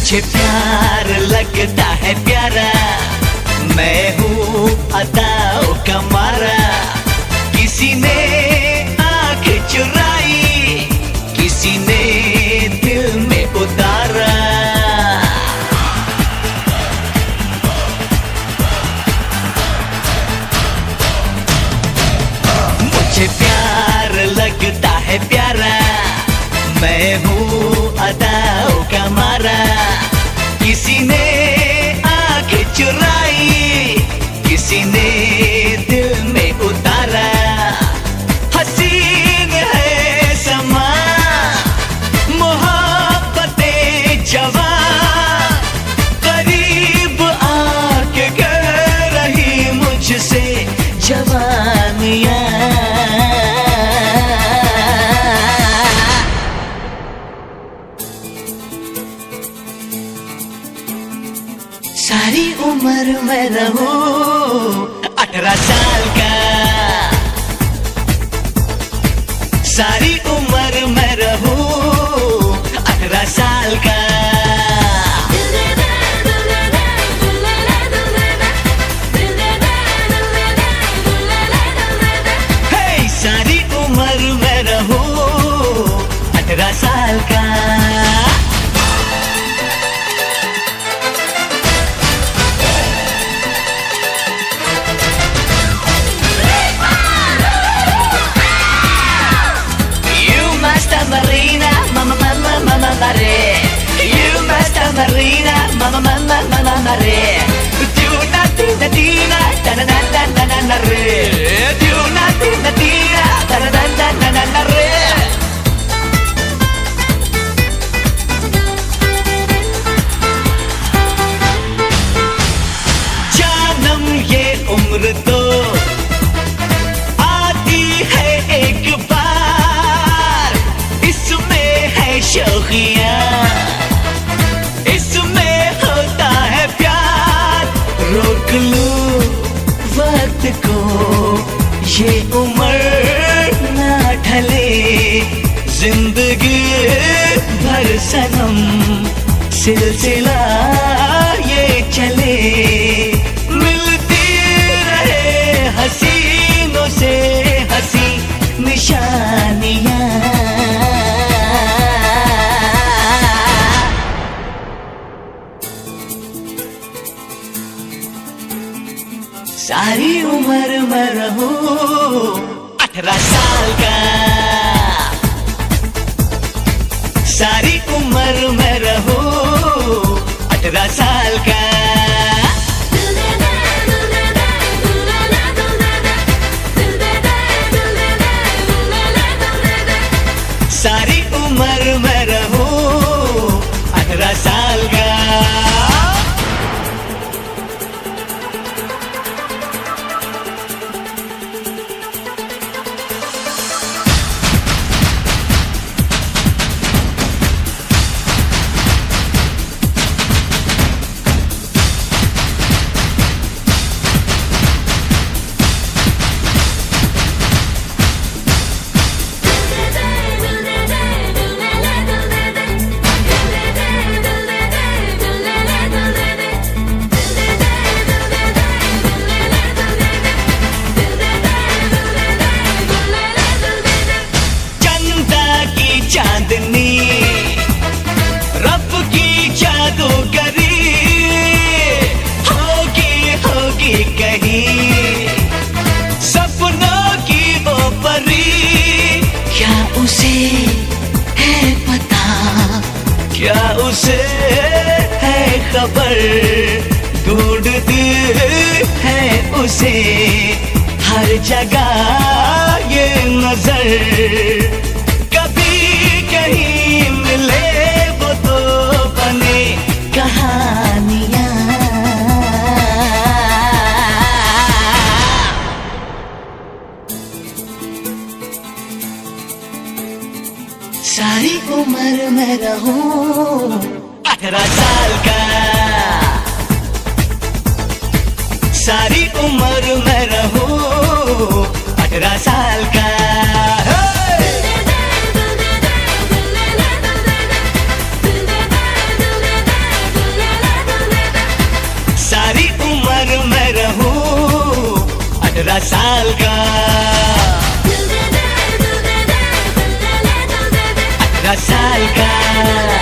मुझे प्यार लगता है प्यारा, मैं हूँ अदाओं का मारा। किसी ने आँख चुराई, किसी ने दिल में उतारा। मुझे प्यार लगता है प्यारा, मैं हूँ अदाओं का मारा। किसी ने आँख चुराई, किसी ने दिल में उतारा। हसीन है समा, मोहब्बतें जवां, करीब आके कह रही मुझसे जवानियाँ। सारी उम्र मैं रहूं 18 साल का, सारी उम्र मैं रहूं 18 साल का। हे सारी उम्र मैं रहूं 18 साल का। Marina, mama, mama, mama, mare. You master Marina, mama, mama, mama, mare. Tuna, tina, tina, na na na na na na re. Tuna, tina, tina, na na na na na na re. जानम ये उम्र तो आती है एक बार, इसमें है शौकियाँ, इसमें होता है प्यार। रोक लो वक्त को, ये उम्र ना ढले, जिंदगी भर सनम सिलसिला ये चले। मिलती रहे हसीनों से हसी निशानियाँ। सारी उम्र मैं रहूं 18 साल का, सारी उम्र मैं रहूं 18 साल का। सारी उम्र मैं रहूं 18 साल का। चांदनी रब की जादूगरी होगी होगी कहीं सपनों की वो परी। क्या उसे है पता, क्या उसे है खबर, ढूंढती है उसे हर जगह ये नजर। कहीं मिले वो तो बने कहानियाँ। सारी उम्र मैं रहूं 18 साल का, सारी उम्र मैं रहूं 18 साल का। साल का 18 साल का